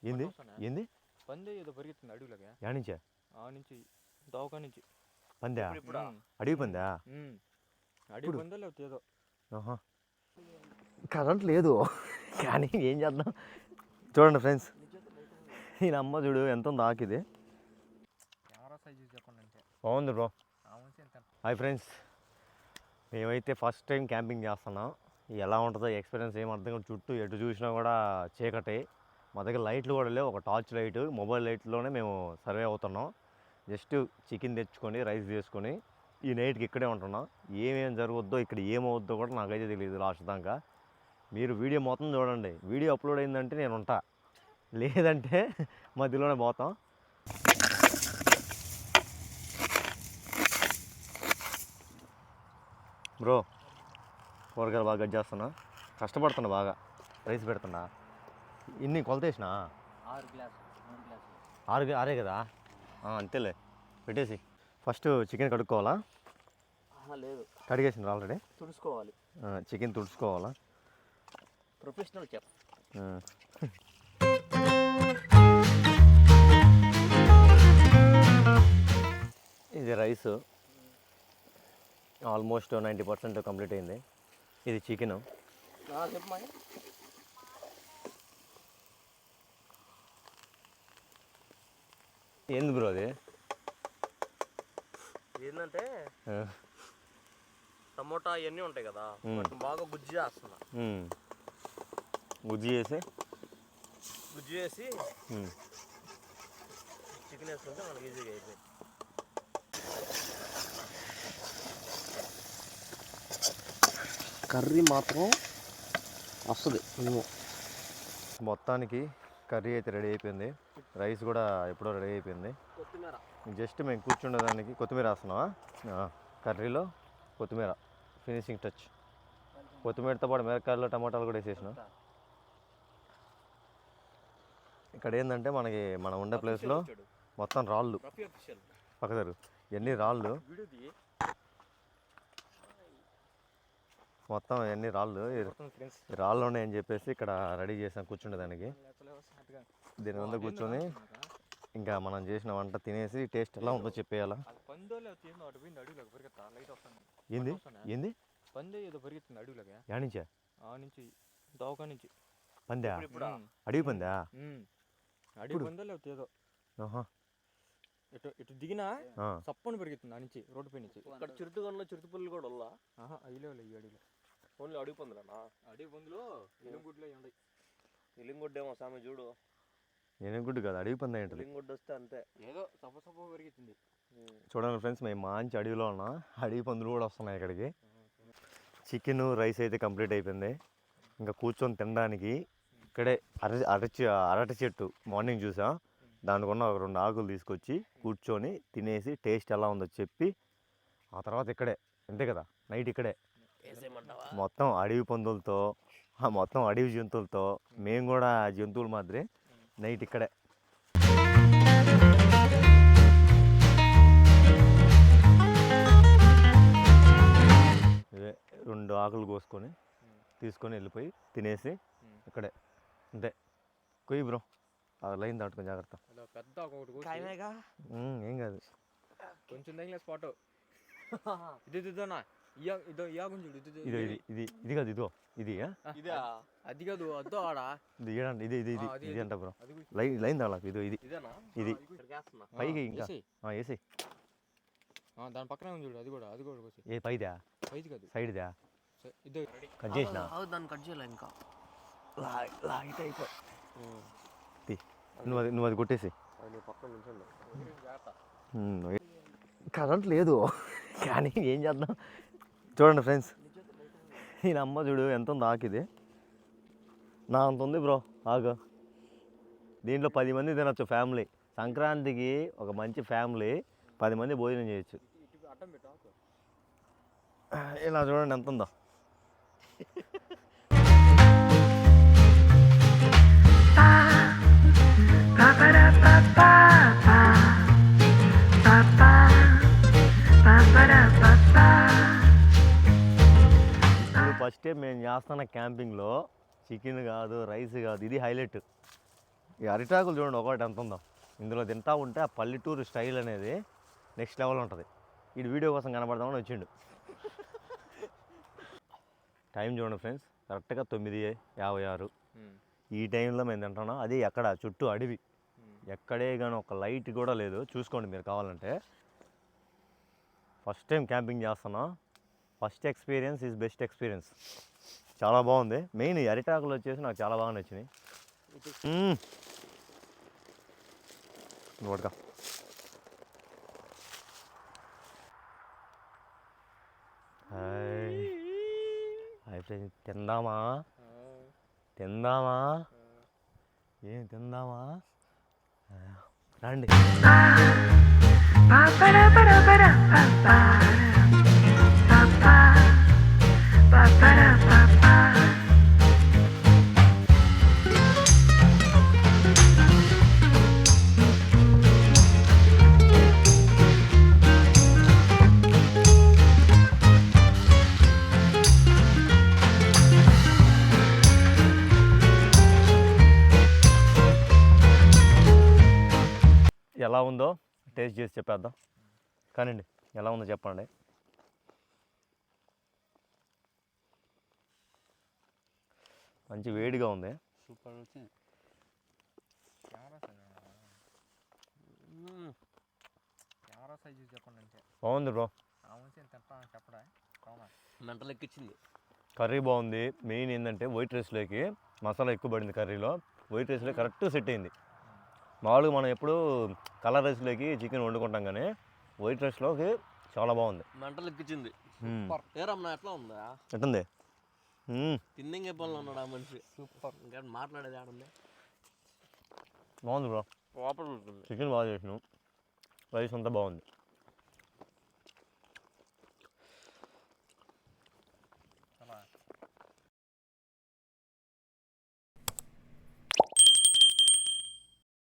ఏంది ఏంది పందే ఏదో పరిగెత్తుంది అడవిలోకి. యాడ్ నుంచా ఆ నుంచి దవాఖా నుంచి పందా అడవి పందా అడవి పందా లేకపోతే ఏదో. కరెంట్ లేదు కానీ ఏం చేద్దాం. చూడండి ఫ్రెండ్స్, ఈయన అమ్మ చూడు ఎంత ఉందో ఆకిది. కెమెరా సైజ్ చెప్పండి అంటే బాగుంది బ్రో. హాయ్ ఫ్రెండ్స్, మేమైతే ఫస్ట్ టైం క్యాంపింగ్ చేస్తున్నాం. ఎలా ఉంటుందో ఎక్స్పీరియన్స్ ఏం అర్థం కాదు. చుట్టూ ఎటు చూసినా కూడా చీకటి. మా దగ్గర లైట్లు కూడా లేవు, ఒక టార్చ్ లైట్ మొబైల్ లైట్లోనే మేము సర్వే అవుతున్నాం. జస్ట్ చికెన్ తెచ్చుకొని రైస్ చేసుకొని ఈ నైట్కి ఇక్కడే ఉంటున్నాం. ఏమేమి జరుగుద్దో ఇక్కడ ఏమవుద్దో కూడా నాకైతే తెలియదు లాస్ట్ దాకా. మీరు వీడియో మొత్తం చూడండి. వీడియో అప్లోడ్ అయిందంటే నేను ఉంటా, లేదంటే మధ్యలోనే పోతాం. బ్రో కూరగాయలు బాగా కట్ చేస్తున్నా, కష్టపడుతున్నా బాగా. రైస్ పెడుతున్నా. ఇన్ని కొలతేసినా 6 గ్లాసులు ఆరే కదా. అంతేలే పెట్టేసి. ఫస్ట్ చికెన్ కడుక్కోవాలా? లేదు, కడిగేసిండ్రు ఆల్రెడీ. తుడుచుకోవాలి. చికెన్ తుడుచుకోవాలా? Professional chef. ఇది రైస్ ఆల్మోస్ట్ 90% కంప్లీట్ అయింది. ఇది చికెను. ఏంది బ్రో అది? ఏంటంటే టమోటా ఇవన్నీ ఉంటాయి కదా, బాగా గుజ్జు చేస్తున్నా. గుజ్జు చేసి చికెన్ వేసుకుంటే మనకి ఈజీగా అయిపోయింది. కర్రీ మాత్రం వస్తుంది. మొత్తానికి కర్రీ అయితే రెడీ అయిపోయింది. రైస్ కూడా ఎప్పుడో రెడీ అయిపోయింది. కొత్తిమీర జస్ట్ మేము కూర్చుండేదానికి కొత్తిమీర వేస్తున్నావా? కర్రీలో కొత్తిమీర ఫినిషింగ్ టచ్. కొత్తిమీరతో పాటు మిరపకాయలు టమాటాలు కూడా వేసేసినాం. ఇక్కడ ఏంటంటే మనం ఉండే ప్లేస్లో మొత్తం రాళ్ళు పక్కదారు, ఎన్ని రాళ్ళు, మొత్తం ఎన్ని రాళ్ళు ఉన్నాయని చెప్పేసి ఇక్కడ రెడీ చేసాం కూర్చుండేదానికి. దీని ముందు కూర్చొని ఇంకా మనం చేసిన వంట తినేసి టేస్ట్ ఎలా ఉందో చెప్పేయాలా. ఏంది ఏంది పందే ఏదో పరిగెత్తుంది అడవిలోకి. యాడ్ నుంచా నుంచి దవాఖా నుంచి. పందా అడవి పందా అడవి పందా లేకపోతే ఏదో. ఇటు దిగినా సప్పని పెరుగుతుంది ఆ నుంచి, రోడ్డు పై నుంచి. ఇక్కడ చిరుతుగొండలో చిరుతుపుల్లు కూడా వల్ల అయ్యలే ఈ అడవిలో ఓన్లీ అడవి పందులనా? అడవి పందులు ఎలుగుడ్లు అవి ఉంటాయి. ఎలుగుడ్డు ఏమో సామె చూడు. ఎలుగుడ్డు కాదు, అడవి పంది ఏంటి? ఎలుగుడ్డు వస్తే అంతే, ఏదో సప్ప పెరుగుతుంది. చూడండి ఫ్రెండ్స్, మేము మంచి అడవిలో ఉన్నా, అడవి పందులు కూడా వస్తున్నాయి ఇక్కడికి. చికెన్ రైస్ అయితే కంప్లీట్ అయిపోయింది. ఇంకా కూర్చొని తినడానికి ఇక్కడే అరటి చెట్టు మార్నింగ్ చూసాం, దానికి ఉన్న ఒక 2 ఆకులు తీసుకొచ్చి కూర్చొని తినేసి టేస్ట్ ఎలా ఉందో చెప్పి ఆ తర్వాత ఇక్కడే అంతే కదా నైట్ ఇక్కడే మొత్తం అడవి పందులతో, మొత్తం అడవి జంతువులతో, మేము కూడా జంతువుల మాదిరి నైట్ ఇక్కడే. ఇదే 2 ఆకులు కోసుకొని తీసుకొని వెళ్ళిపోయి తినేసి ఇక్కడే అంతే. కొయ్యి బ్రో, లైన్ దాటుకొని జాగ్రత్త. పెద్ద ఏం కాదు, కొంచెం తగిన స్పాట్. ఇది కాదు, ఇదో ఇది అది కాదు, అద్దో ఆడా ఇది ఇది ఇది ఇది అంట బ్రో. లైన్ దాడాలి. ఇది ఇది పైకి ఇంకా వేసి దాని పక్కనే ఉంది చూడు. అది కూడా ఏ పైదా? పైది కాదు, సైడ్దా. కట్ చేసిన దాన్ని కట్ చేయాలి. ఇంకా నువ్వు అది కొట్టేసి. కరెంట్ లేదు కానీ ఏం చేద్దాం. చూడండి ఫ్రెండ్స్, ఈయన అమ్మ చూడు ఎంత ఉందో ఆకిది. నా అంత ఉంది బ్రో ఆకు. దీంట్లో 10 మంది తినొచ్చు ఫ్యామిలీ. సంక్రాంతికి ఒక మంచి ఫ్యామిలీ 10 మంది భోజనం చేయొచ్చు. ఇలా చూడండి ఎంత ఉందో. ఫస్ట్ టైం మేము చేస్తున్న క్యాంపింగ్లో చికెన్ కాదు, రైస్ కాదు, ఇది హైలైట్. ఈ అరిటాకులు చూడండి ఒకటి ఎంత ఉందో. ఇందులో తింటా ఉంటే ఆ పల్లెటూరు స్టైల్ అనేది నెక్స్ట్ లెవెల్ ఉంటుంది. ఈ వీడియో కోసం కనపడదామని వచ్చిండు. టైం చూడండి ఫ్రెండ్స్, కరెక్ట్గా 9:56. ఈ టైంలో మేము తింటున్నాం. అది ఎక్కడ చుట్టూ అడవి, ఎక్కడే కానీ ఒక లైట్ కూడా లేదు. చూసుకోండి మీరు కావాలంటే. ఫస్ట్ టైం క్యాంపింగ్ చేస్తున్నాం. First experience is best experience. చాలా బాగుంది. మెయిన్ ఈ అరిటాకులు వచ్చేసి నాకు చాలా బాగా నచ్చినాయి. పడుకో. హాయ్ ఫ్రెండ్స్, తిందామా ఏం తిందామా? రండి. ఎలా ఉందో టేస్ట్ చేసి చెప్పేద్దాం. కానివ్వండి, ఎలా ఉందో చెప్పండి. మంచి వేడిగా ఉంది. సూపర్ వచ్చింది. కెమెరా సైజు చెప్పండి అంటే బాగుంది బ్రో. చెప్పడా మెంటలు ఎక్కించింది. కర్రీ బాగుంది. మెయిన్ ఏంటంటే వైట్ రైస్లోకి మసాలా ఎక్కువ పడింది. కర్రీలో వైట్ రైస్లో కరెక్ట్ సెట్ అయింది. మామూలుగా మనం ఎప్పుడు కలర్ రైస్లోకి చికెన్ వండుకుంటాం, కానీ వైట్ రైస్లోకి చాలా బాగుంది. మెంటలు ఎక్కించింది. ఏరమ్మా ఎట్లా ఉందా? ఎట్టుంది? తిన్నింగ్ పనులు ఉన్నాడు ఆ మనిషి. సూపర్. ఇంకా మాట్లాడేది ఆడుంది. బాగుంది బ్రో. లోపల ఉంటుంది. చికెన్ బాగా చేసినాం. రైస్ అంతా బాగుంది.